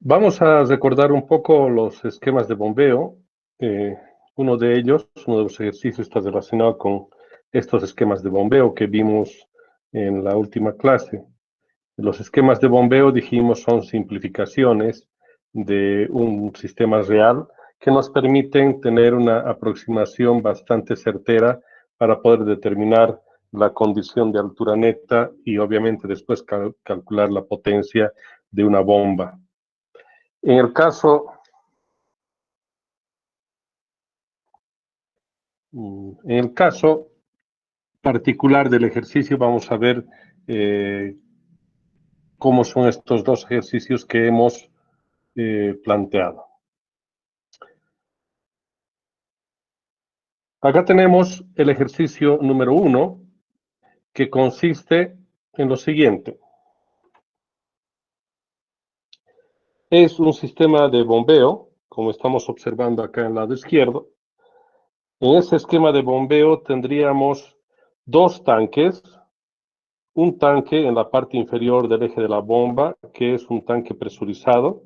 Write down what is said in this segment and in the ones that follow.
Vamos a recordar un poco los esquemas de bombeo. Uno de los ejercicios está relacionado con estos esquemas de bombeo que vimos en la última clase. Los esquemas de bombeo, dijimos, son simplificaciones de un sistema real que nos permiten tener una aproximación bastante certera para poder determinar la condición de altura neta y obviamente después calcular la potencia de una bomba. En el caso, particular del ejercicio, vamos a ver cómo son estos dos ejercicios que hemos planteado. Acá tenemos el ejercicio número 1, que consiste en lo siguiente. Es un sistema de bombeo, como estamos observando acá en el lado izquierdo. En ese esquema de bombeo tendríamos dos tanques, un tanque en la parte inferior del eje de la bomba, que es un tanque presurizado,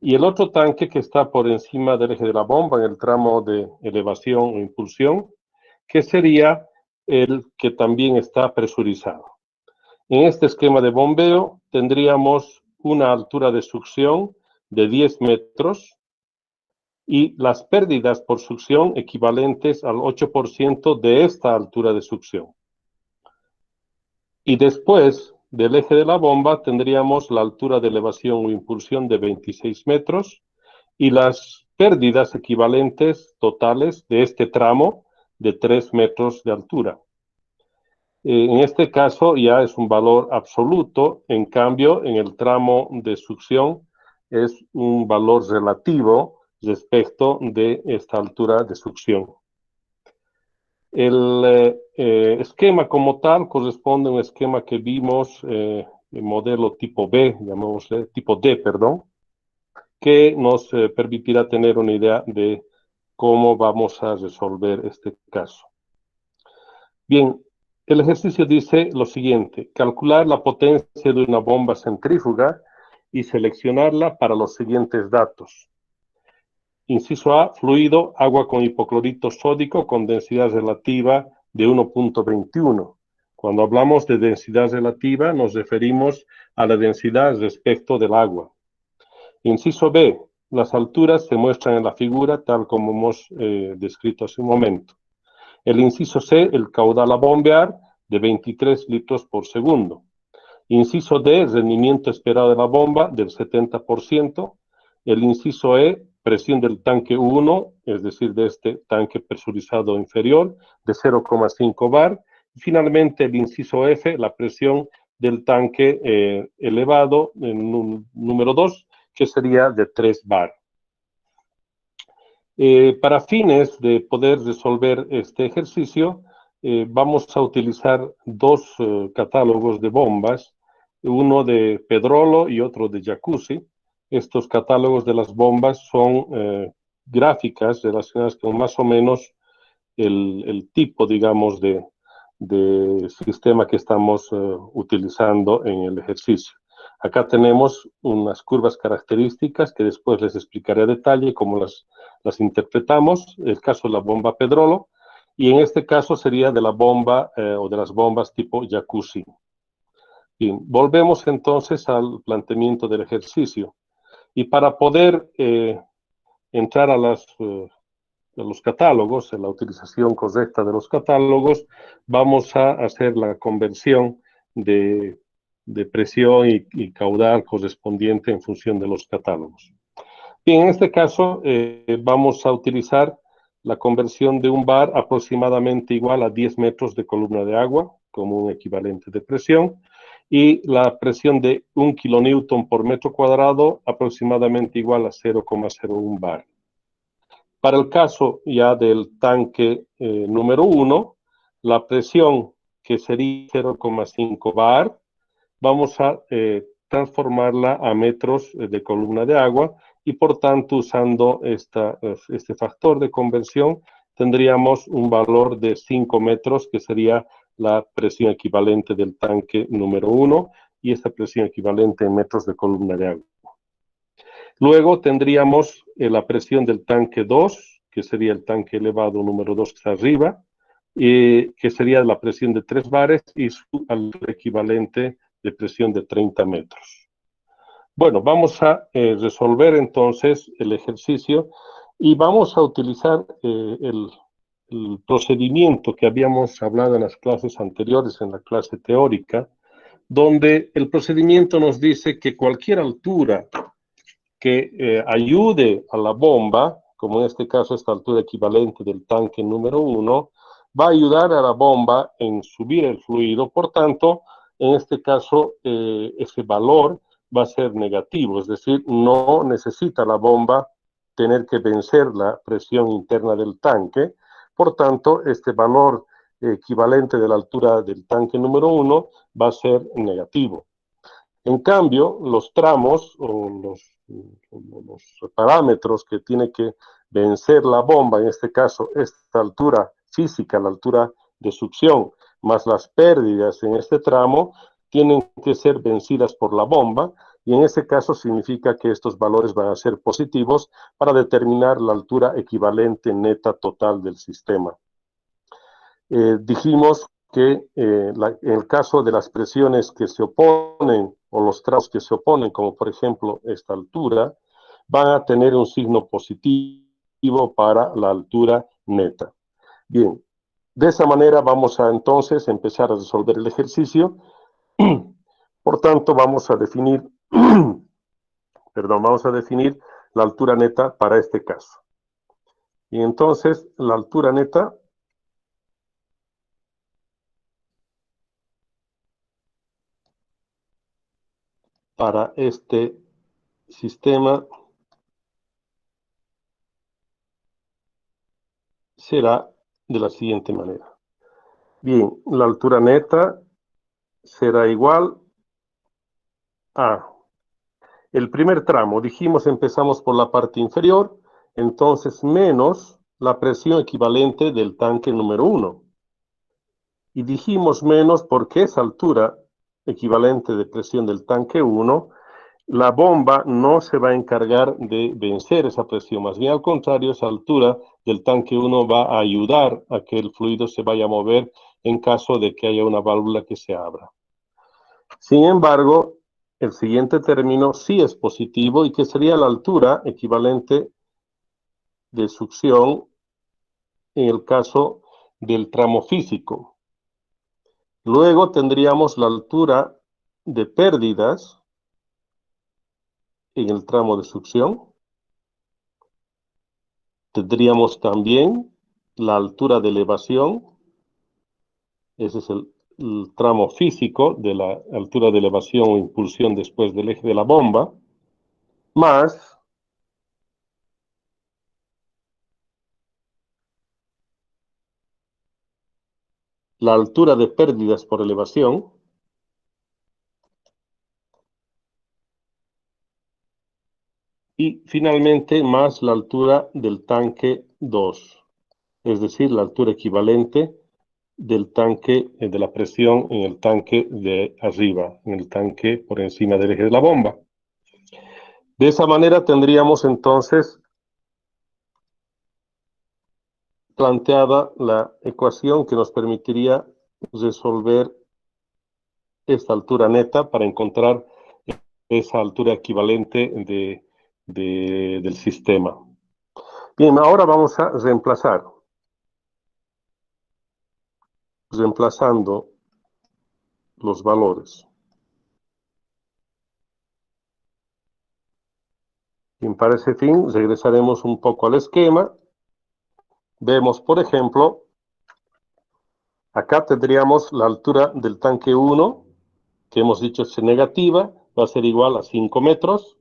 y el otro tanque que está por encima del eje de la bomba en el tramo de elevación o impulsión, que sería el que también está presurizado. En este esquema de bombeo tendríamos una altura de succión de 10 metros y las pérdidas por succión equivalentes al 8% de esta altura de succión. Y después del eje de la bomba tendríamos la altura de elevación o impulsión de 26 metros y las pérdidas equivalentes totales de este tramo de 3 metros de altura. En este caso ya es un valor absoluto, en cambio en el tramo de succión es un valor relativo respecto de esta altura de succión. El esquema como tal corresponde a un esquema que vimos, el modelo tipo B, llamémosle tipo D, perdón, que nos permitirá tener una idea de cómo vamos a resolver este caso. Bien, el ejercicio dice lo siguiente: calcular la potencia de una bomba centrífuga y seleccionarla para los siguientes datos. Inciso A, fluido, agua con hipoclorito sódico con densidad relativa de 1.21. Cuando hablamos de densidad relativa, nos referimos a la densidad respecto del agua. Inciso B, las alturas se muestran en la figura tal como hemos descrito hace un momento. El inciso C, el caudal a bombear de 23 litros por segundo. Inciso D, rendimiento esperado de la bomba del 70%. El inciso E, presión del tanque 1, es decir, de este tanque presurizado inferior, de 0,5 bar. Y finalmente, el inciso F, la presión del tanque elevado, en número 2, que sería de 3 bar. Para fines de poder resolver este ejercicio, vamos a utilizar dos catálogos de bombas, uno de Pedrolo y otro de Jacuzzi. Estos catálogos de las bombas son gráficas relacionadas con más o menos el tipo, digamos, de sistema que estamos utilizando en el ejercicio. Acá tenemos unas curvas características que después les explicaré a detalle cómo las interpretamos. El caso de la bomba Pedrolo, y en este caso sería de la bomba o de las bombas tipo Jacuzzi. Bien, volvemos entonces al planteamiento del ejercicio. Y para poder entrar a los catálogos, en la utilización correcta de los catálogos, vamos a hacer la conversión de presión y caudal correspondiente en función de los catálogos. Bien, en este caso vamos a utilizar la conversión de un bar aproximadamente igual a 10 metros de columna de agua como un equivalente de presión, y la presión de 1 kilonewton por metro cuadrado aproximadamente igual a 0,01 bar. Para el caso ya del tanque número 1, la presión, que sería 0,5 bar, vamos a transformarla a metros de columna de agua, y por tanto, usando este factor de conversión, tendríamos un valor de 5 metros, que sería la presión equivalente del tanque número 1, y esta presión equivalente en metros de columna de agua. Luego tendríamos la presión del tanque 2, que sería el tanque elevado número 2 que está arriba, que sería la presión de 3 bares y su altura equivalente de presión de 30 metros. Bueno, vamos a resolver entonces el ejercicio y vamos a utilizar el procedimiento que habíamos hablado en las clases anteriores, en la clase teórica, donde el procedimiento nos dice que cualquier altura que ayude a la bomba, como en este caso esta altura equivalente del tanque número 1, va a ayudar a la bomba en subir el fluido, por tanto, en este caso ese valor va a ser negativo, es decir, no necesita la bomba tener que vencer la presión interna del tanque, por tanto, este valor equivalente de la altura del tanque número 1 va a ser negativo. En cambio, los tramos o los parámetros que tiene que vencer la bomba, en este caso, esta altura física, la altura de succión, más las pérdidas en este tramo, tienen que ser vencidas por la bomba, y en ese caso significa que estos valores van a ser positivos para determinar la altura equivalente neta total del sistema. Dijimos que en el caso de las presiones que se oponen o los tramos que se oponen, como por ejemplo esta altura, van a tener un signo positivo para la altura neta. Bien, de esa manera vamos a entonces empezar a resolver el ejercicio. Por tanto, vamos a definir, vamos a definir la altura neta para este caso. Y entonces la altura neta para este sistema será de la siguiente manera. Bien, la altura neta será igual a el primer tramo. Dijimos empezamos por la parte inferior, entonces menos la presión equivalente del tanque número 1. Y dijimos menos porque esa altura equivalente de presión del tanque 1, la bomba no se va a encargar de vencer esa presión, más bien al contrario, esa altura del tanque 1 va a ayudar a que el fluido se vaya a mover en caso de que haya una válvula que se abra. Sin embargo, el siguiente término sí es positivo y que sería la altura equivalente de succión en el caso del tramo físico. Luego tendríamos la altura de pérdidas en el tramo de succión. Tendríamos también la altura de elevación. Ese es el tramo físico de la altura de elevación o impulsión después del eje de la bomba, más la altura de pérdidas por elevación, y finalmente más la altura del tanque 2, es decir, la altura equivalente del tanque, de la presión en el tanque de arriba, en el tanque por encima del eje de la bomba. De esa manera tendríamos entonces planteada la ecuación que nos permitiría resolver esta altura neta para encontrar esa altura equivalente del sistema. Bien, ahora vamos a reemplazar. Reemplazando los valores. Bien, para ese fin, regresaremos un poco al esquema. Vemos, por ejemplo, acá tendríamos la altura del tanque 1, que hemos dicho es negativa, va a ser igual a 5 metros.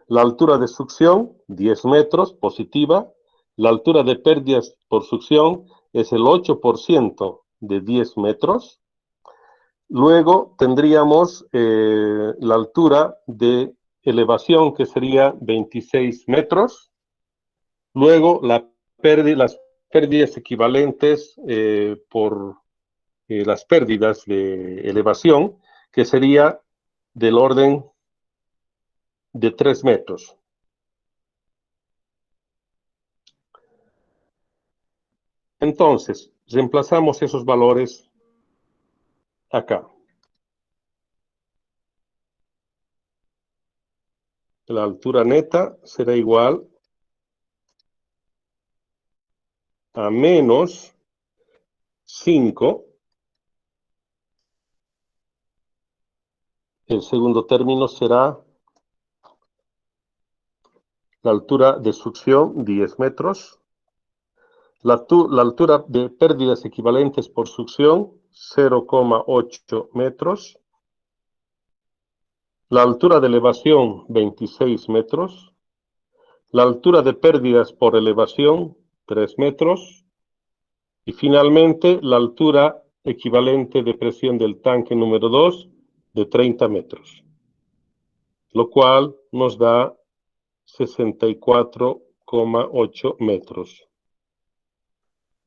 La altura de succión, 10 metros, positiva. La altura de pérdidas por succión es el 8% de 10 metros. Luego tendríamos la altura de elevación, que sería 26 metros. Luego las pérdidas equivalentes por las pérdidas de elevación, que sería del orden de 3 metros. Entonces, reemplazamos esos valores acá. La altura neta será igual a menos 5. El segundo término será la altura de succión, 10 metros. La altura de pérdidas equivalentes por succión, 0,8 metros. La altura de elevación, 26 metros. La altura de pérdidas por elevación, 3 metros. Y finalmente, la altura equivalente de presión del tanque número 2, de 30 metros. Lo cual nos da 64,8 metros.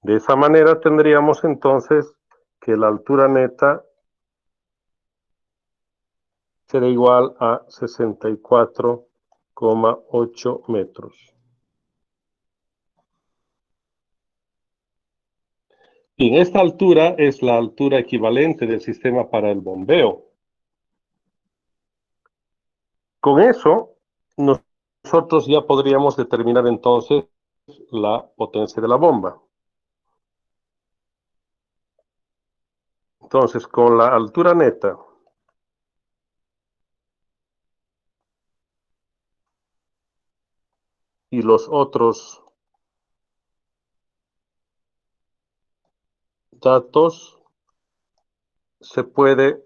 De esa manera tendríamos entonces que la altura neta será igual a 64,8 metros. Bien, esta altura es la altura equivalente del sistema para el bombeo. Con eso, nosotros ya podríamos determinar entonces la potencia de la bomba. Entonces, con la altura neta y los otros datos, se puede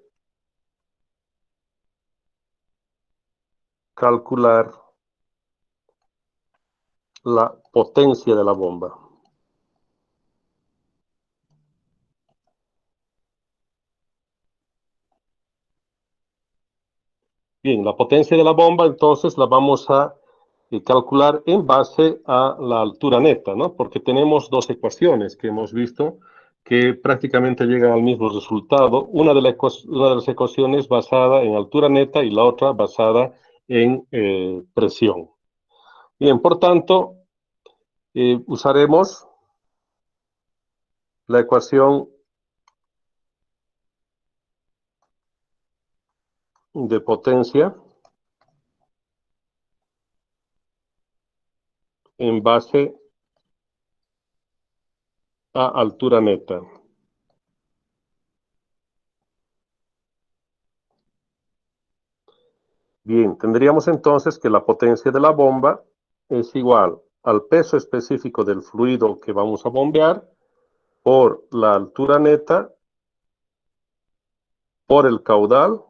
calcular la potencia de la bomba. Bien, la potencia de la bomba entonces la vamos a calcular en base a la altura neta, ¿no? Porque tenemos dos ecuaciones que hemos visto que prácticamente llegan al mismo resultado. Una de las ecuaciones basada en altura neta y la otra basada en presión. Bien, por tanto, usaremos la ecuación de potencia en base a altura neta. Bien, tendríamos entonces que la potencia de la bomba es igual al peso específico del fluido que vamos a bombear por la altura neta por el caudal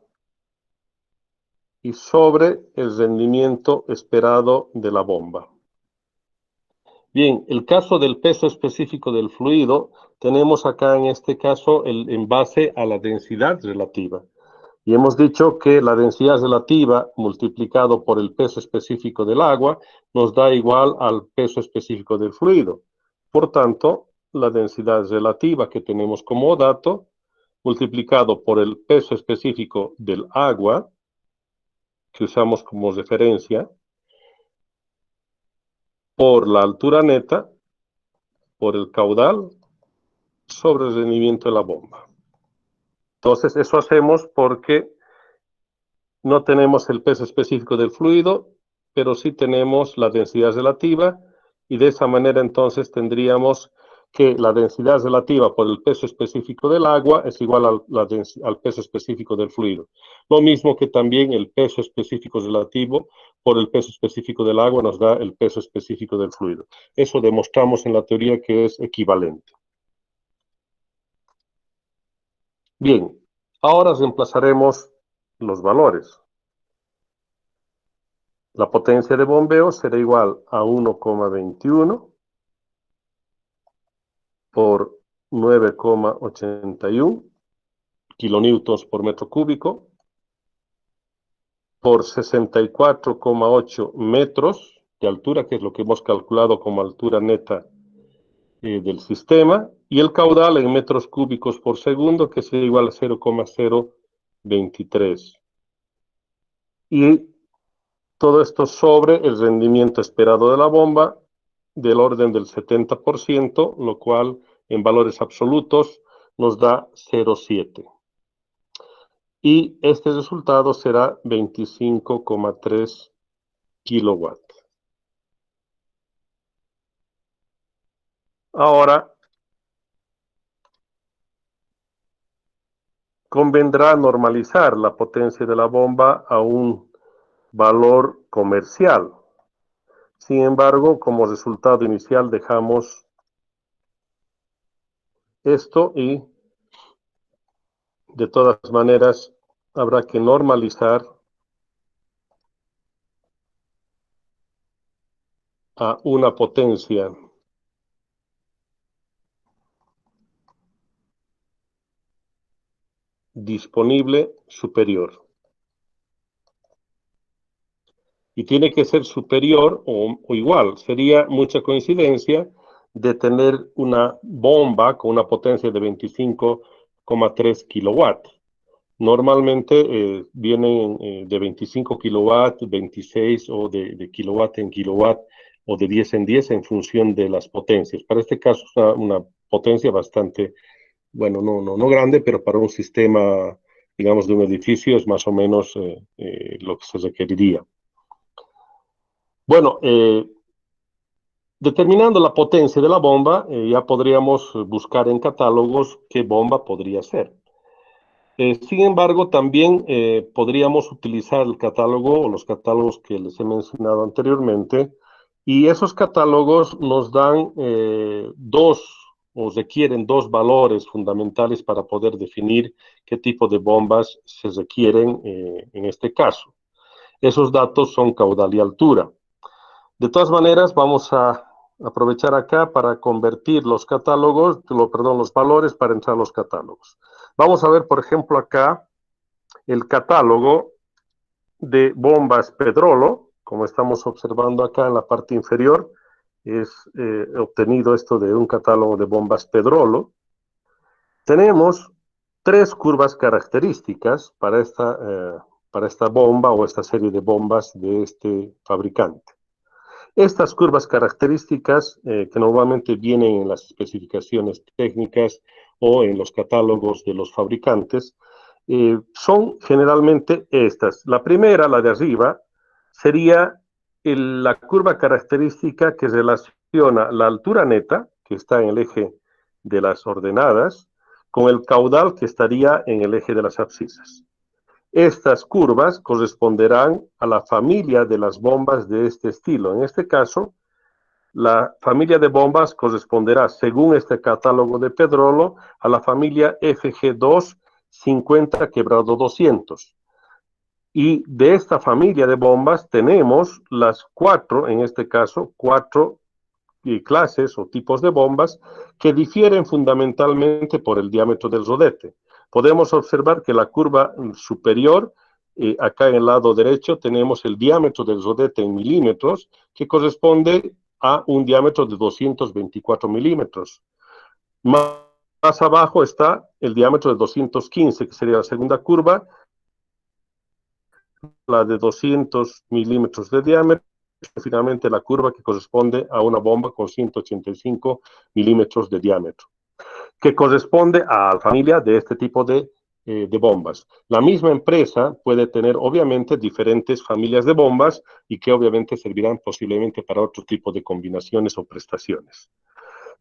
y sobre el rendimiento esperado de la bomba. Bien, el caso del peso específico del fluido, tenemos acá en este caso en base a la densidad relativa. Y hemos dicho que la densidad relativa multiplicado por el peso específico del agua nos da igual al peso específico del fluido. Por tanto, la densidad relativa que tenemos como dato multiplicado por el peso específico del agua, que usamos como referencia, por la altura neta, por el caudal, sobre el rendimiento de la bomba. Entonces, eso hacemos porque no tenemos el peso específico del fluido, pero sí tenemos la densidad relativa, y de esa manera entonces tendríamos que la densidad relativa por el peso específico del agua es igual al peso específico del fluido. Lo mismo que también el peso específico relativo por el peso específico del agua nos da el peso específico del fluido. Eso demostramos en la teoría que es equivalente. Bien, ahora reemplazaremos los valores. La potencia de bombeo será igual a 1,21 por 9,81 kilonewtons por metro cúbico por 64,8 metros de altura, que es lo que hemos calculado como altura neta del sistema, y el caudal en metros cúbicos por segundo, que será igual a 0,023. Y todo esto sobre el rendimiento esperado de la bomba, del orden del 70%, lo cual en valores absolutos nos da 0,7. Y este resultado será 25,3 kilowatts. Ahora, convendrá normalizar la potencia de la bomba a un valor comercial. Sin embargo, como resultado inicial dejamos esto y de todas maneras habrá que normalizar a una potencia disponible superior. Y tiene que ser superior o igual. Sería mucha coincidencia de tener una bomba con una potencia de 25,3 kilowatts. Normalmente vienen de 25 kilowatts, 26 o de kilowatt en kilowatt o de 10 en 10 en función de las potencias. Para este caso es una potencia bastante, bueno, no grande, pero para un sistema, digamos, de un edificio es más o menos lo que se requeriría. Bueno, determinando la potencia de la bomba, ya podríamos buscar en catálogos qué bomba podría ser. Sin embargo, también podríamos utilizar el catálogo o los catálogos que les he mencionado anteriormente, y esos catálogos nos dan o requieren dos valores fundamentales para poder definir qué tipo de bombas se requieren en este caso. Esos datos son caudal y altura. De todas maneras, vamos a aprovechar acá para convertir los catálogos, los valores para entrar a los catálogos. Vamos a ver, por ejemplo, acá el catálogo de bombas Pedrolo, como estamos observando acá en la parte inferior, es obtenido esto de un catálogo de bombas Pedrolo. Tenemos tres curvas características para esta bomba o esta serie de bombas de este fabricante. Estas curvas características, que normalmente vienen en las especificaciones técnicas o en los catálogos de los fabricantes, son generalmente estas. La primera, la de arriba, sería la curva característica que relaciona la altura neta, que está en el eje de las ordenadas, con el caudal que estaría en el eje de las abscisas. Estas curvas corresponderán a la familia de las bombas de este estilo. En este caso, la familia de bombas corresponderá, según este catálogo de Pedrolo, a la familia FG2 50-200. Y de esta familia de bombas tenemos las cuatro, en este caso, cuatro clases o tipos de bombas que difieren fundamentalmente por el diámetro del rodete. Podemos observar que la curva superior, acá en el lado derecho, tenemos el diámetro del rodete en milímetros, que corresponde a un diámetro de 224 milímetros. Más abajo está el diámetro de 215, que sería la segunda curva, la de 200 milímetros de diámetro, finalmente la curva que corresponde a una bomba con 185 milímetros de diámetro, que corresponde a la familia de este tipo de bombas. La misma empresa puede tener obviamente diferentes familias de bombas y que obviamente servirán posiblemente para otro tipo de combinaciones o prestaciones.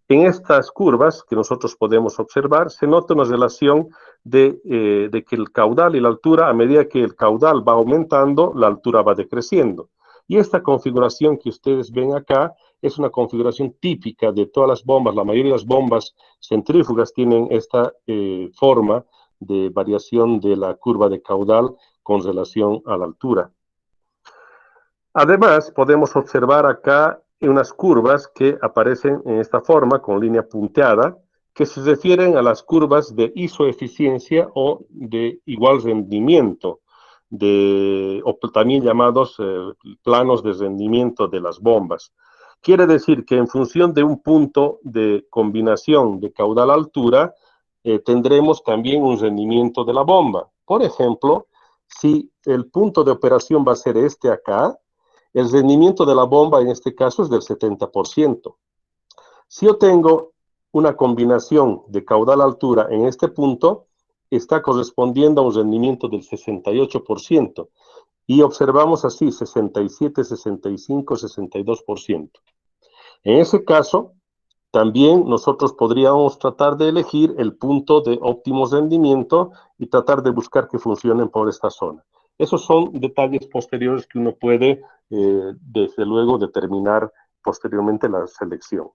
En estas curvas que nosotros podemos observar, se nota una relación de que el caudal y la altura, a medida que el caudal va aumentando, la altura va decreciendo. Y esta configuración que ustedes ven acá es una configuración típica de todas las bombas. La mayoría de las bombas centrífugas tienen esta forma de variación de la curva de caudal con relación a la altura. Además, podemos observar acá unas curvas que aparecen en esta forma, con línea punteada, que se refieren a las curvas de isoeficiencia o de igual rendimiento, o también llamados planos de rendimiento de las bombas. Quiere decir que en función de un punto de combinación de caudal-altura, tendremos también un rendimiento de la bomba. Por ejemplo, si el punto de operación va a ser este acá, el rendimiento de la bomba en este caso es del 70%. Si yo tengo una combinación de caudal-altura en este punto está correspondiendo a un rendimiento del 68%. Y observamos así 67, 65, 62%. En ese caso, también nosotros podríamos tratar de elegir el punto de óptimo rendimiento y tratar de buscar que funcionen por esta zona. Esos son detalles posteriores que uno puede, desde luego, determinar posteriormente la selección.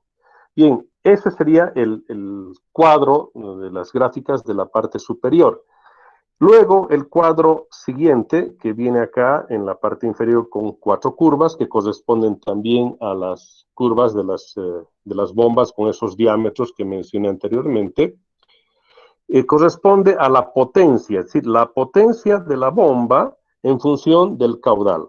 Bien, ese sería el cuadro de las gráficas de la parte superior. Luego, el cuadro siguiente, que viene acá en la parte inferior con 4 curvas, que corresponden también a las curvas de las bombas con esos diámetros que mencioné anteriormente, corresponde a la potencia, es decir, la potencia de la bomba en función del caudal.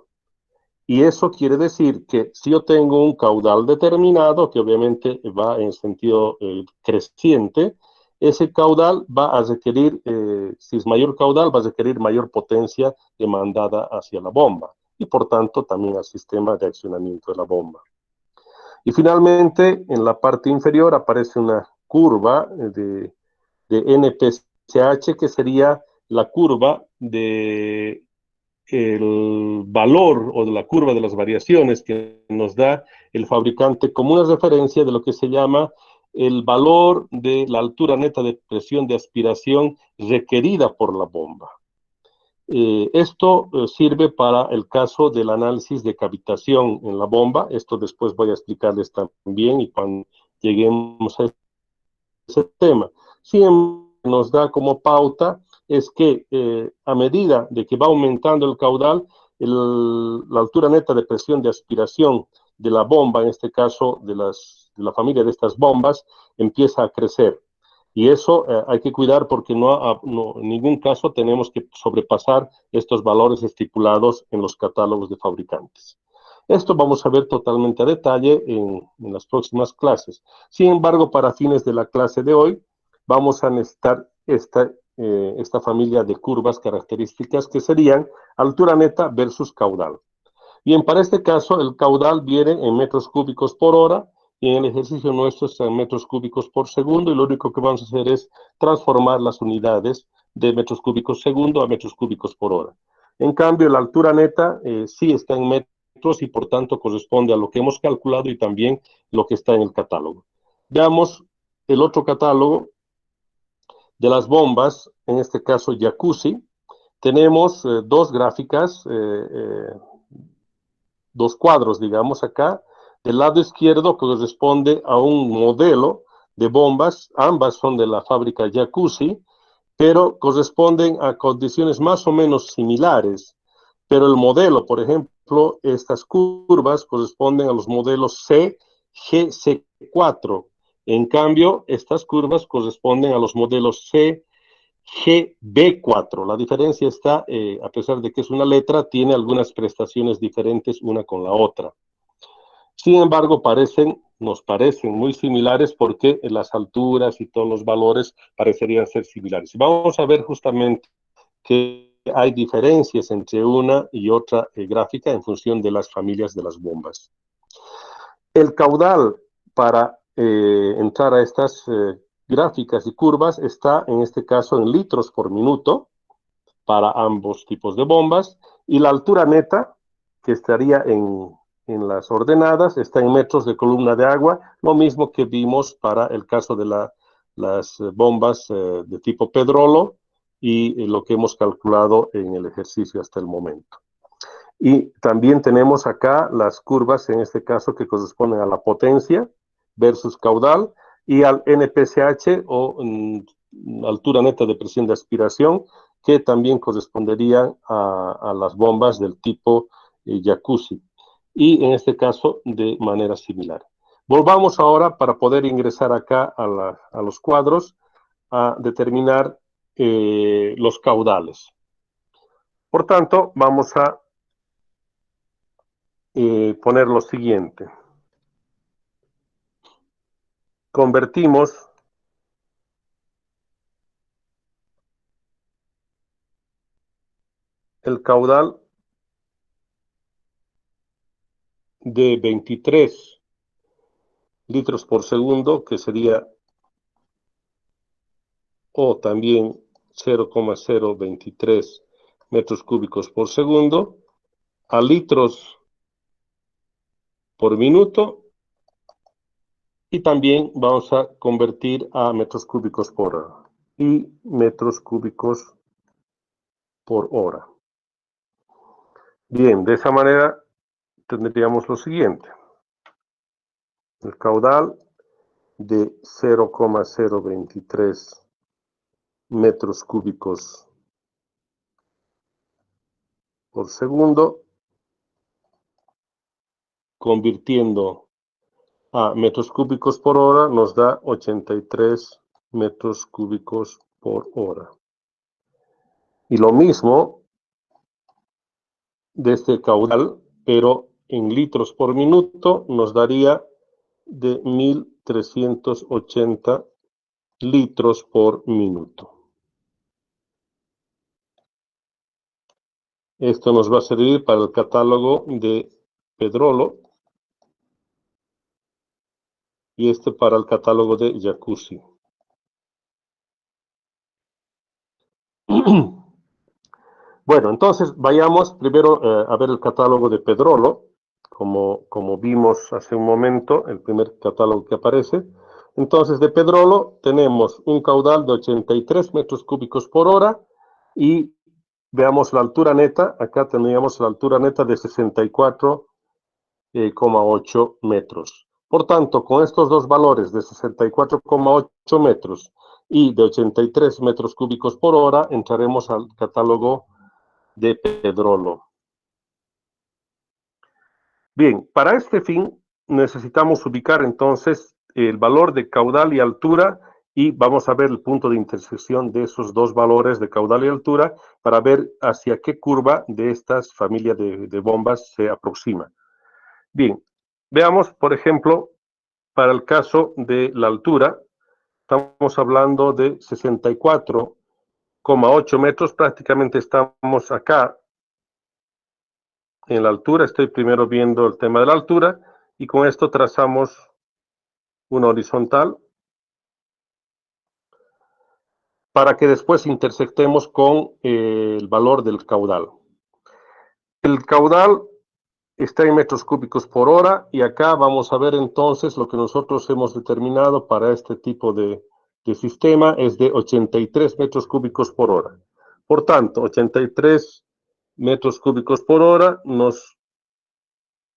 Y eso quiere decir que si yo tengo un caudal determinado, que obviamente va en sentido creciente, ese caudal va a requerir, si es mayor caudal, va a requerir mayor potencia demandada hacia la bomba y por tanto también al sistema de accionamiento de la bomba. Y finalmente, en la parte inferior aparece una curva de NPCH, que sería la curva de el valor o de la curva de las variaciones que nos da el fabricante como una referencia de lo que se llama el valor de la altura neta de presión de aspiración requerida por la bomba. Esto sirve para el caso del análisis de cavitación en la bomba. Esto después voy a explicarles también y cuando lleguemos a ese tema. Siempre nos da como pauta es que a medida de que va aumentando el caudal, la altura neta de presión de aspiración de la bomba, en este caso de la familia de estas bombas, empieza a crecer. Y eso hay que cuidar porque en ningún caso tenemos que sobrepasar estos valores estipulados en los catálogos de fabricantes. Esto vamos a ver totalmente a detalle en las próximas clases. Sin embargo, para fines de la clase de hoy, vamos a necesitar esta familia de curvas características que serían altura neta versus caudal. Bien, para este caso, el caudal viene en metros cúbicos por hora y en el ejercicio nuestro está en metros cúbicos por segundo y lo único que vamos a hacer es transformar las unidades de metros cúbicos segundo a metros cúbicos por hora. En cambio, la altura neta sí está en metros y por tanto corresponde a lo que hemos calculado y también lo que está en el catálogo. Veamos el otro catálogo de las bombas, en este caso Jacuzzi. Tenemos dos gráficas, dos cuadros, digamos, acá. Del lado izquierdo corresponde a un modelo de bombas, ambas son de la fábrica Jacuzzi, pero corresponden a condiciones más o menos similares. Pero el modelo, por ejemplo, estas curvas corresponden a los modelos C, G, C4. En cambio, estas curvas corresponden a los modelos C, GB4. La diferencia está, a pesar de que es una letra, tiene algunas prestaciones diferentes una con la otra. Sin embargo, nos parecen muy similares porque las alturas y todos los valores parecerían ser similares. Vamos a ver justamente que hay diferencias entre una y otra gráfica en función de las familias de las bombas. El caudal para entrar a estas gráficas y curvas está en este caso en litros por minuto para ambos tipos de bombas y la altura neta que estaría en las ordenadas está en metros de columna de agua, lo mismo que vimos para el caso de las bombas de tipo Pedrolo y lo que hemos calculado en el ejercicio hasta el momento. Y también tenemos acá las curvas, en este caso, que corresponden a la potencia versus caudal y al NPCH o altura neta de presión de aspiración, que también corresponderían a las bombas del tipo Jacuzzi. Y en este caso, de manera similar. Volvamos ahora para poder ingresar acá a los cuadros a determinar los caudales. Por tanto, vamos a poner lo siguiente. Convertimos el caudal de 23 litros por segundo, que sería o también 0,023 metros cúbicos por segundo a litros por minuto, y también vamos a convertir a metros cúbicos por hora y metros cúbicos por hora. Bien, de esa manera tendríamos lo siguiente. El caudal de 0,023 metros cúbicos por segundo, convirtiendo a metros cúbicos por hora, nos da 83 metros cúbicos por hora. Y lo mismo de este caudal, pero en litros por minuto, nos daría de 1380 litros por minuto. Esto nos va a servir para el catálogo de Pedrolo y este para el catálogo de Jacuzzi. Bueno, entonces vayamos primero a ver el catálogo de Pedrolo, como vimos hace un momento, el primer catálogo que aparece. Entonces, de Pedrolo tenemos un caudal de 83 metros cúbicos por hora y veamos la altura neta. Acá tendríamos la altura neta de 64,8 metros. Por tanto, con estos dos valores de 64,8 metros y de 83 metros cúbicos por hora, entraremos al catálogo de Pedrolo. Bien, para este fin necesitamos ubicar entonces el valor de caudal y altura, y vamos a ver el punto de intersección de esos dos valores de caudal y altura para ver hacia qué curva de estas familias de bombas se aproxima. Bien, veamos, por ejemplo, para el caso de la altura, estamos hablando de 64,8 metros, prácticamente estamos acá en la altura. Estoy primero viendo el tema de la altura y con esto trazamos una horizontal para que después intersectemos con el valor del caudal. El caudal está en metros cúbicos por hora y acá vamos a ver entonces lo que nosotros hemos determinado para este tipo de sistema es de 83 metros cúbicos por hora. Por tanto, 83 metros cúbicos por hora nos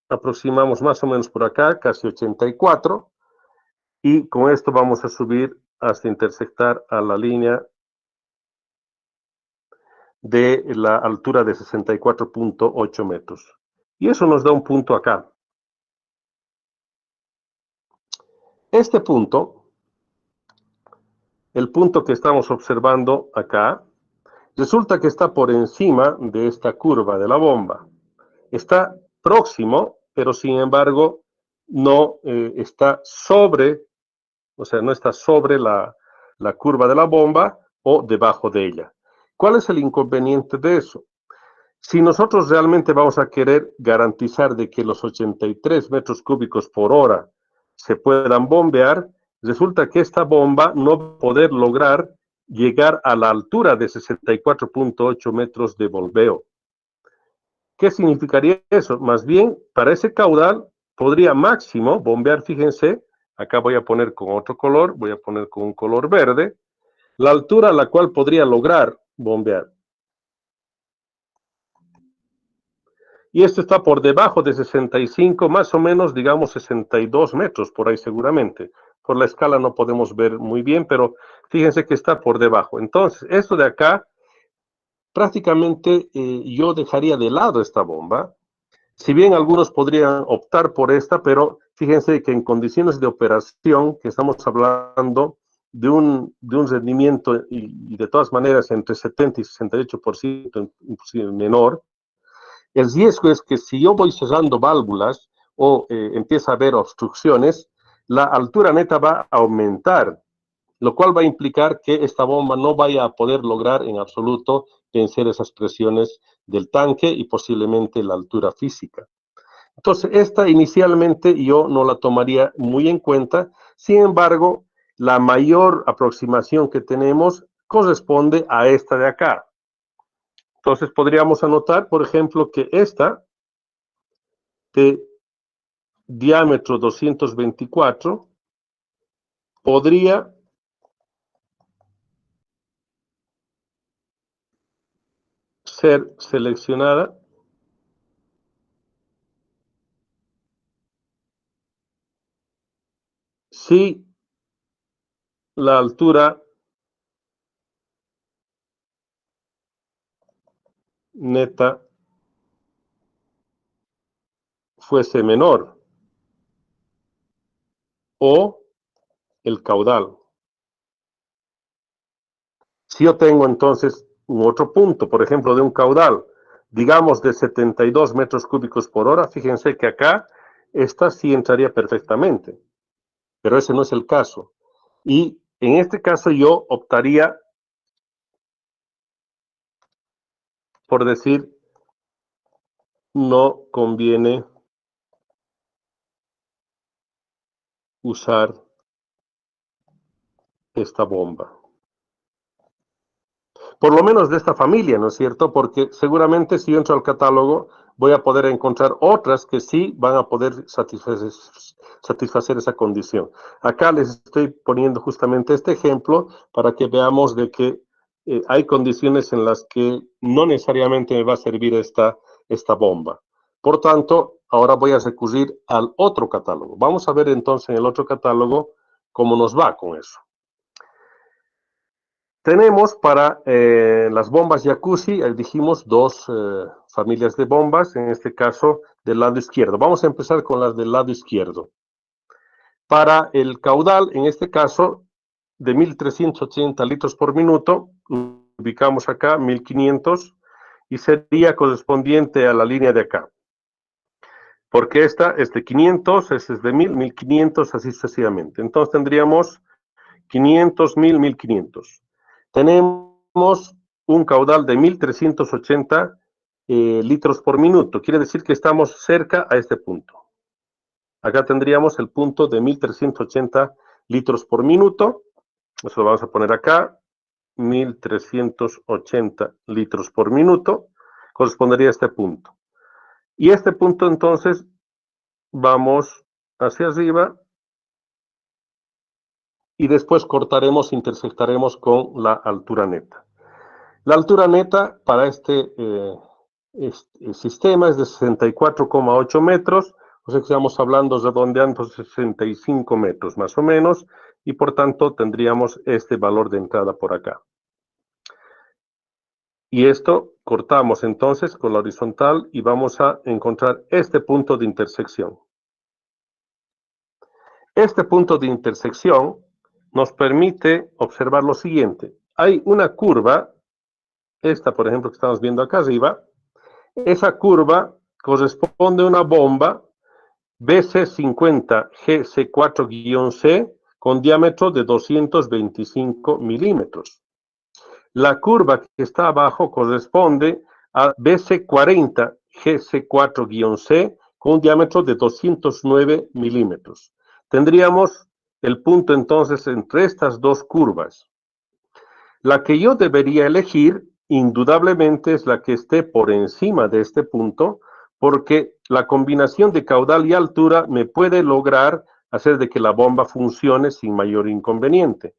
aproximamos más o menos por acá, casi 84, y con esto vamos a subir hasta intersectar a la línea de la altura de 64,8 metros. Y eso nos da un punto acá. Este punto, el punto que estamos observando acá, resulta que está por encima de esta curva de la bomba. Está próximo, pero sin embargo no está sobre, o sea, no está sobre la curva de la bomba o debajo de ella. ¿Cuál es el inconveniente de eso? Si nosotros realmente vamos a querer garantizar de que los 83 metros cúbicos por hora se puedan bombear, resulta que esta bomba no va a poder lograr llegar a la altura de 64,8 metros de bombeo. ¿Qué significaría eso? Más bien, para ese caudal podría máximo bombear, fíjense, acá voy a poner con otro color, voy a poner con un color verde, la altura a la cual podría lograr bombear. Y esto está por debajo de 65, más o menos, digamos, 62 metros, por ahí seguramente. Por la escala no podemos ver muy bien, pero fíjense que está por debajo. Entonces, esto de acá, prácticamente yo dejaría de lado esta bomba. Si bien algunos podrían optar por esta, pero fíjense que en condiciones de operación, que estamos hablando de un rendimiento y de todas maneras entre 70 y 68% menor, el riesgo es que si yo voy cerrando válvulas o empieza a haber obstrucciones, la altura neta va a aumentar, lo cual va a implicar que esta bomba no vaya a poder lograr en absoluto vencer esas presiones del tanque y posiblemente la altura física. Entonces, esta inicialmente yo no la tomaría muy en cuenta. Sin embargo, la mayor aproximación que tenemos corresponde a esta de acá. Entonces podríamos anotar, por ejemplo, que esta de diámetro 224 podría ser seleccionada si la altura neta fuese menor o el caudal. Si yo tengo entonces un otro punto, por ejemplo, de un caudal, digamos de 72 metros cúbicos por hora, fíjense que acá esta sí entraría perfectamente, pero ese no es el caso. Y en este caso yo optaría por decir, no conviene usar esta bomba. Por lo menos de esta familia, ¿no es cierto? Porque seguramente si yo entro al catálogo voy a poder encontrar otras que sí van a poder satisfacer esa condición. Acá les estoy poniendo justamente este ejemplo para que veamos de que hay condiciones en las que no necesariamente me va a servir esta bomba. Por tanto, ahora voy a recurrir al otro catálogo. Vamos a ver entonces en el otro catálogo cómo nos va con eso. Tenemos para las bombas jacuzzi, dijimos dos familias de bombas, en este caso del lado izquierdo. Vamos a empezar con las del lado izquierdo. Para el caudal, en este caso, de 1380 litros por minuto, ubicamos acá 1500 y sería correspondiente a la línea de acá. Porque esta es de 500, esta es de 1000, 1500, así sucesivamente. Entonces tendríamos 500, 1000, 1500. Tenemos un caudal de 1380 litros por minuto. Quiere decir que estamos cerca a este punto. Acá tendríamos el punto de 1380 litros por minuto. Eso lo vamos a poner acá. 1380 litros por minuto. Correspondería a este punto. Y este punto entonces vamos hacia arriba y después cortaremos, intersectaremos con la altura neta. La altura neta para este sistema es de 64,8 metros, o sea que estamos hablando redondeando 65 metros más o menos, y por tanto tendríamos este valor de entrada por acá. Y esto cortamos entonces con la horizontal y vamos a encontrar este punto de intersección. Este punto de intersección nos permite observar lo siguiente. Hay una curva, esta por ejemplo que estamos viendo acá arriba, esa curva corresponde a una bomba BC50GC4-C con diámetro de 225 milímetros. La curva que está abajo corresponde a BC40GC4-C con un diámetro de 209 milímetros. Tendríamos el punto entonces entre estas dos curvas. La que yo debería elegir, indudablemente, es la que esté por encima de este punto, porque la combinación de caudal y altura me puede lograr hacer de que la bomba funcione sin mayor inconveniente.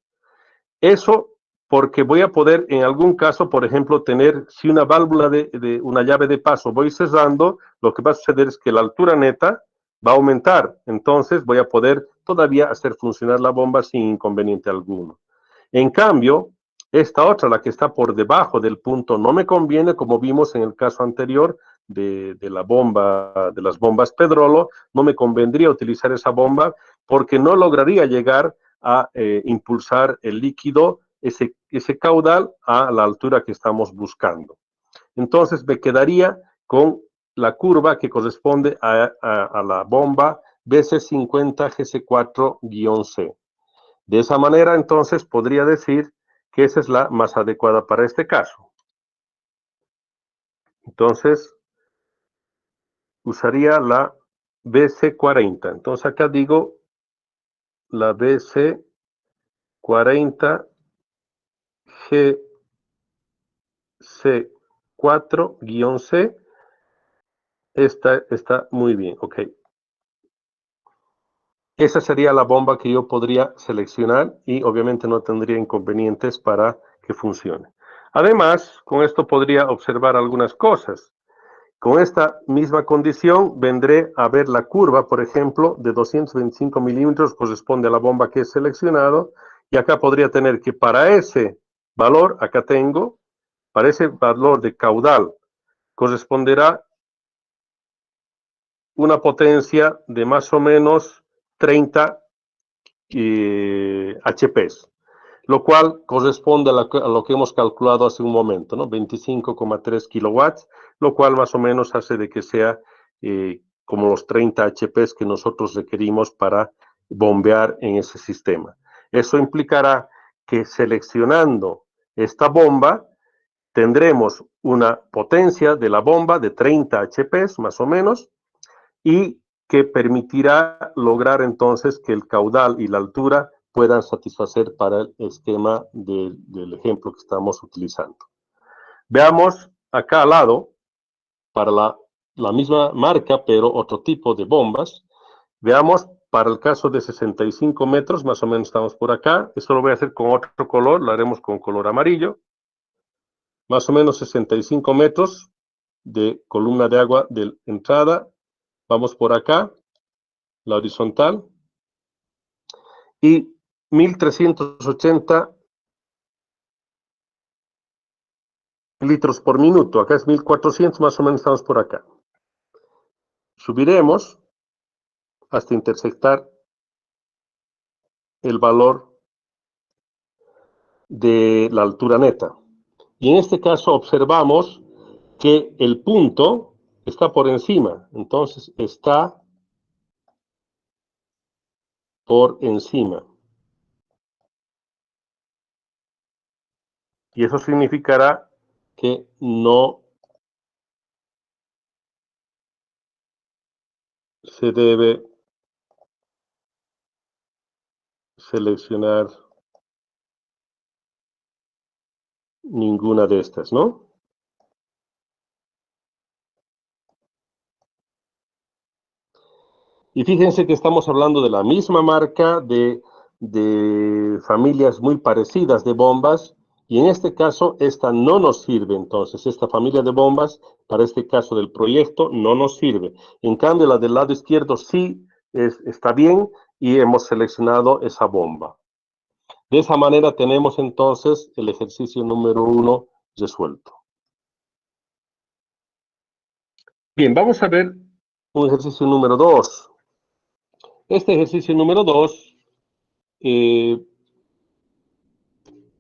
Eso porque voy a poder en algún caso, por ejemplo, tener, si una válvula de una llave de paso voy cerrando, lo que va a suceder es que la altura neta va a aumentar. Entonces voy a poder todavía hacer funcionar la bomba sin inconveniente alguno. En cambio, esta otra, la que está por debajo del punto, no me conviene, como vimos en el caso anterior de la bomba, de las bombas Pedrolo, no me convendría utilizar esa bomba porque no lograría llegar a impulsar el líquido, ese caudal, a la altura que estamos buscando. Entonces me quedaría con la curva que corresponde a la bomba BC50GC4-C. De esa manera, entonces, podría decir que esa es la más adecuada para este caso. Entonces, usaría la BC40. Entonces, acá digo la BC40 GC4-C. Esta está muy bien, ok. Esa sería la bomba que yo podría seleccionar y obviamente no tendría inconvenientes para que funcione. Además, con esto podría observar algunas cosas. Con esta misma condición vendré a ver la curva, por ejemplo, de 225 milímetros corresponde a la bomba que he seleccionado y acá podría tener que para ese valor, acá tengo, para ese valor de caudal corresponderá una potencia de más o menos 30 HPs, lo cual corresponde a lo que hemos calculado hace un momento, ¿no? 25,3 kilowatts, lo cual más o menos hace de que sea como los 30 HPs que nosotros requerimos para bombear en ese sistema. Eso implicará que seleccionando esta bomba, tendremos una potencia de la bomba de 30 HPs más o menos, y que permitirá lograr entonces que el caudal y la altura puedan satisfacer para el esquema del ejemplo que estamos utilizando. Veamos acá al lado, para la misma marca, pero otro tipo de bombas. Veamos para el caso de 65 metros, más o menos estamos por acá. Esto lo voy a hacer con otro color, lo haremos con color amarillo. Más o menos 65 metros de columna de agua de entrada. Vamos por acá, la horizontal. Y 1380 litros por minuto. Acá es 1400, más o menos estamos por acá. Subiremos hasta intersectar el valor de la altura neta. Y en este caso observamos que el punto está por encima. Entonces está por encima. Y eso significará que no se debe seleccionar ninguna de estas, ¿no? Y fíjense que estamos hablando de la misma marca, de familias muy parecidas de bombas, y en este caso esta no nos sirve. Entonces, esta familia de bombas, para este caso del proyecto, no nos sirve. En cambio, la del lado izquierdo sí está bien y hemos seleccionado esa bomba. De esa manera tenemos entonces el ejercicio número 1 resuelto. Bien, vamos a ver un ejercicio número 2. Este ejercicio número 2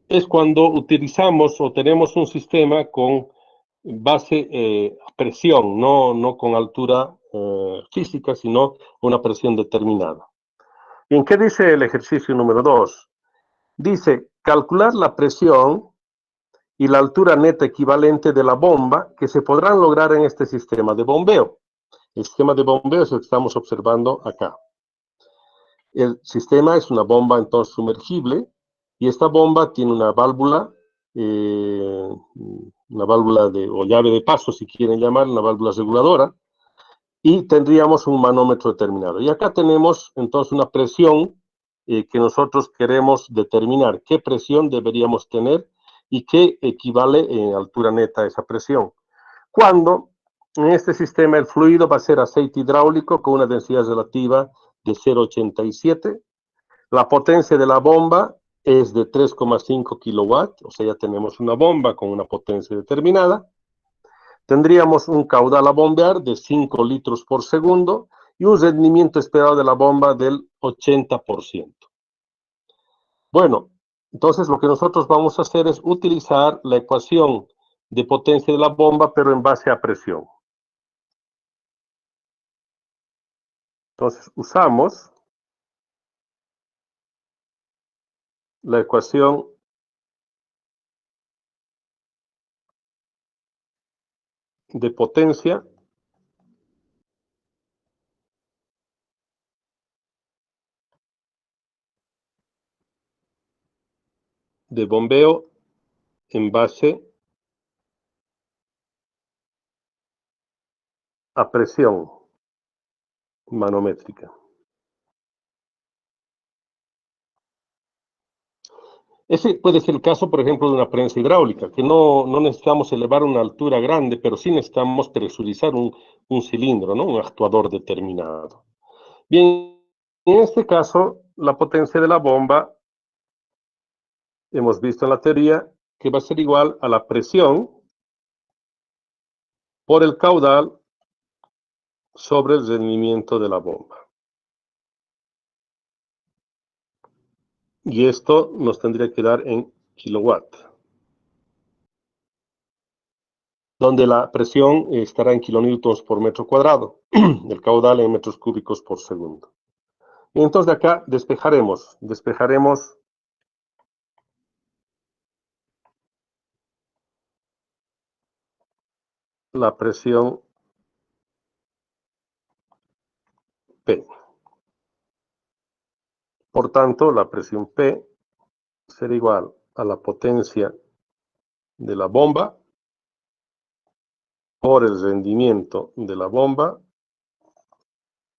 es cuando utilizamos o tenemos un sistema con base a presión, no con altura física, sino una presión determinada. ¿En qué dice el ejercicio número 2? Dice, calcular la presión y la altura neta equivalente de la bomba que se podrán lograr en este sistema de bombeo. El sistema de bombeo es el que estamos observando acá. El sistema es una bomba entonces sumergible y esta bomba tiene una válvula o llave de paso, si quieren llamar, una válvula reguladora, y tendríamos un manómetro determinado. Y acá tenemos entonces una presión que nosotros queremos determinar qué presión deberíamos tener y qué equivale en altura neta a esa presión. Cuando en este sistema el fluido va a ser aceite hidráulico con una densidad relativa de 0,87. La potencia de la bomba es de 3,5 kilowatts, o sea, ya tenemos una bomba con una potencia determinada. Tendríamos un caudal a bombear de 5 litros por segundo y un rendimiento esperado de la bomba del 80%. Bueno, entonces lo que nosotros vamos a hacer es utilizar la ecuación de potencia de la bomba, pero en base a presión. Entonces usamos la ecuación de potencia de bombeo en base a presión manométrica. Ese puede ser el caso, por ejemplo, de una prensa hidráulica, que no necesitamos elevar una altura grande, pero sí necesitamos presurizar un cilindro, ¿no? Un actuador determinado. Bien, en este caso, la potencia de la bomba, hemos visto en la teoría, que va a ser igual a la presión por el caudal sobre el rendimiento de la bomba. Y esto nos tendría que dar en kilowatt, donde la presión estará en kilonewtons por metro cuadrado, el caudal en metros cúbicos por segundo. Y entonces de acá despejaremos la presión P. Por tanto, la presión P será igual a la potencia de la bomba por el rendimiento de la bomba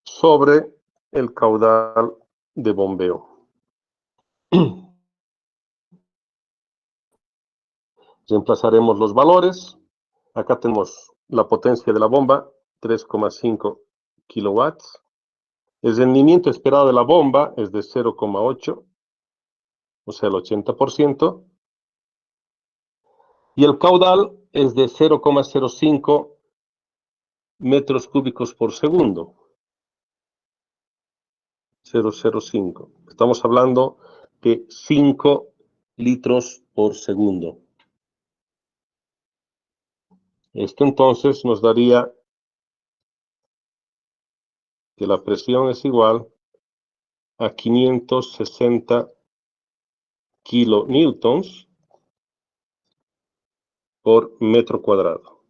sobre el caudal de bombeo. Reemplazaremos los valores. Acá tenemos la potencia de la bomba, 3,5 kilowatts. El rendimiento esperado de la bomba es de 0,8, o sea, el 80%. Y el caudal es de 0,05 metros cúbicos por segundo. 0,05. Estamos hablando de 5 litros por segundo. Esto entonces nos daría que la presión es igual a 560 kilonewtons por metro cuadrado.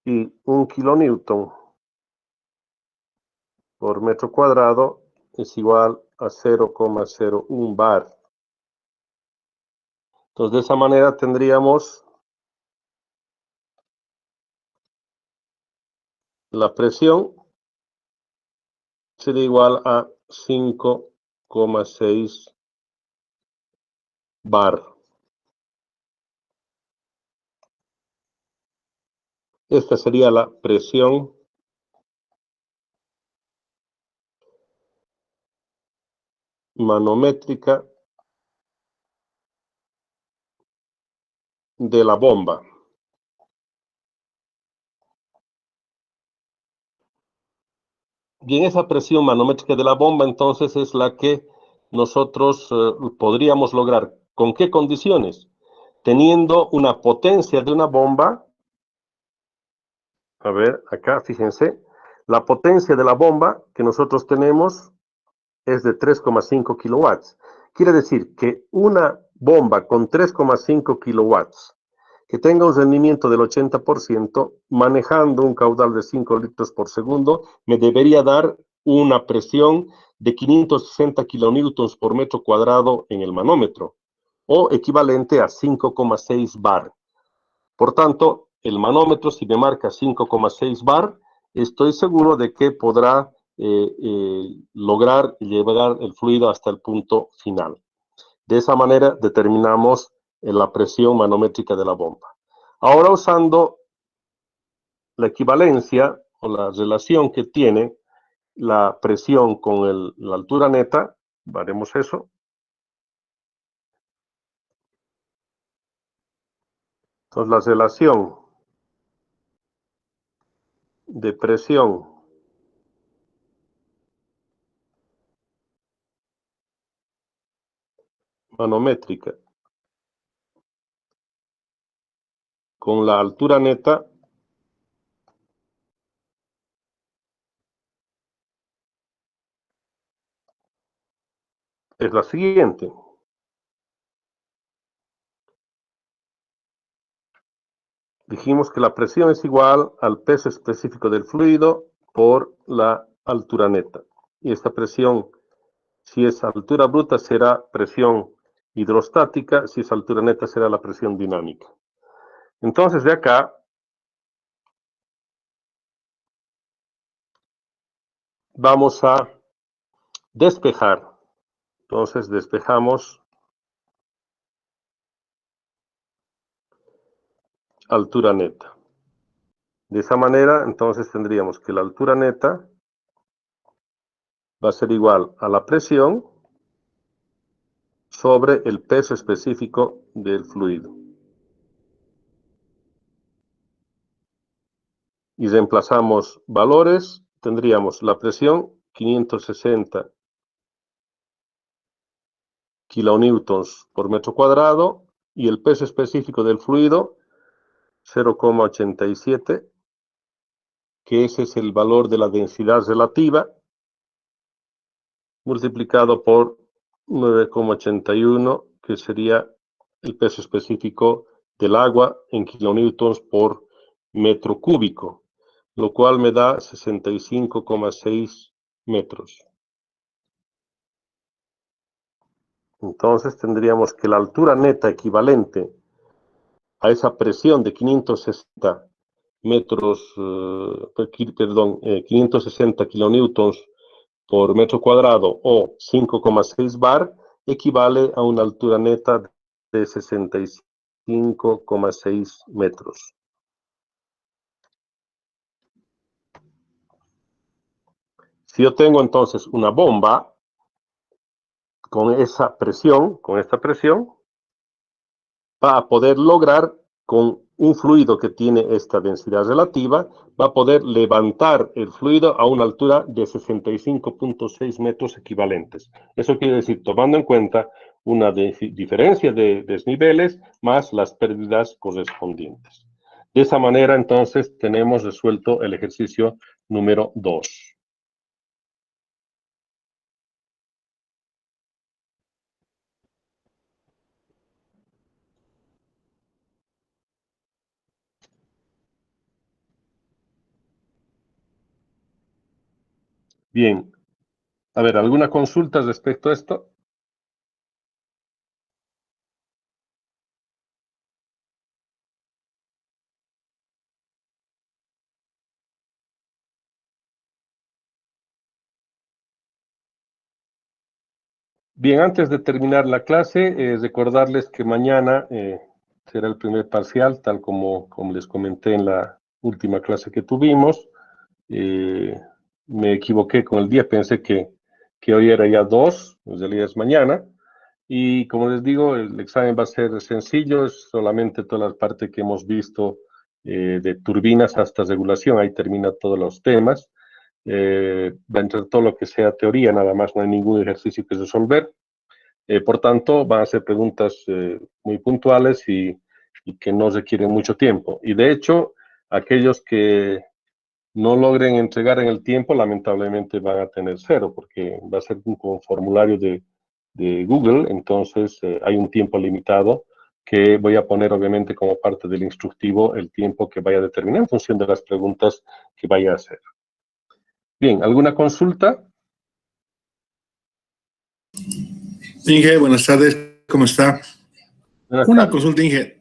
Y 1 kilonewton por metro cuadrado es igual a 0,01 bar. Entonces, de esa manera tendríamos la presión sería igual a 5,6 bar. Esta sería la presión manométrica de la bomba. Bien, esa presión manométrica de la bomba entonces es la que nosotros podríamos lograr. ¿Con qué condiciones? Teniendo una potencia de una bomba. A ver, acá fíjense, la potencia de la bomba que nosotros tenemos es de 3,5 kilowatts. Quiere decir que una bomba con 3,5 kilowatts que tenga un rendimiento del 80%, manejando un caudal de 5 litros por segundo, me debería dar una presión de 560 kilonewtons por metro cuadrado en el manómetro, o equivalente a 5,6 bar. Por tanto, el manómetro, si me marca 5,6 bar, estoy seguro de que podrá lograr llevar el fluido hasta el punto final. De esa manera determinamos la presión manométrica de la bomba. Ahora, usando la equivalencia o la relación que tiene la presión con la altura neta, haremos eso. Entonces, la relación de presión manométrica con la altura neta es la siguiente. Dijimos que la presión es igual al peso específico del fluido por la altura neta. Y esta presión Si es altura bruta será presión hidrostática, si es altura neta será la presión dinámica. Entonces de acá vamos a despejar. Entonces despejamos altura neta. De esa manera, entonces tendríamos que la altura neta va a ser igual a la presión sobre el peso específico del fluido. Y reemplazamos valores, tendríamos la presión 560 kilonewtons por metro cuadrado y el peso específico del fluido 0,87, que ese es el valor de la densidad relativa, multiplicado por 9,81, que sería el peso específico del agua en kilonewtons por metro cúbico, lo cual me da 65,6 metros. Entonces tendríamos que la altura neta equivalente a esa presión de 560 metros, 560 kilonewtons por metro cuadrado o 5,6 bar, equivale a una altura neta de 65,6 metros. Si yo tengo entonces una bomba con esta presión, va a poder lograr con un fluido que tiene esta densidad relativa, va a poder levantar el fluido a una altura de 65,6 metros equivalentes. Eso quiere decir, tomando en cuenta una diferencia de desniveles más las pérdidas correspondientes. De esa manera, entonces, tenemos resuelto el ejercicio número 2. Bien. A ver, ¿alguna consulta respecto a esto? Bien, antes de terminar la clase, recordarles que mañana será el primer parcial, tal como les comenté en la última clase que tuvimos. Me equivoqué con el día, pensé que hoy era ya 2, en realidad es mañana. Y como les digo, el examen va a ser sencillo, es solamente toda la parte que hemos visto de turbinas hasta regulación, ahí termina todos los temas. Va a entrar todo lo que sea teoría, nada más, no hay ningún ejercicio que resolver. Por tanto, van a ser preguntas muy puntuales y que no requieren mucho tiempo. Y de hecho, aquellos que no logren entregar en el tiempo, lamentablemente van a tener 0, porque va a ser un formulario de Google, entonces hay un tiempo limitado que voy a poner obviamente como parte del instructivo el tiempo que vaya a determinar en función de las preguntas que vaya a hacer. Bien, ¿alguna consulta? Inge, buenas tardes, ¿cómo está? Una consulta, Inge.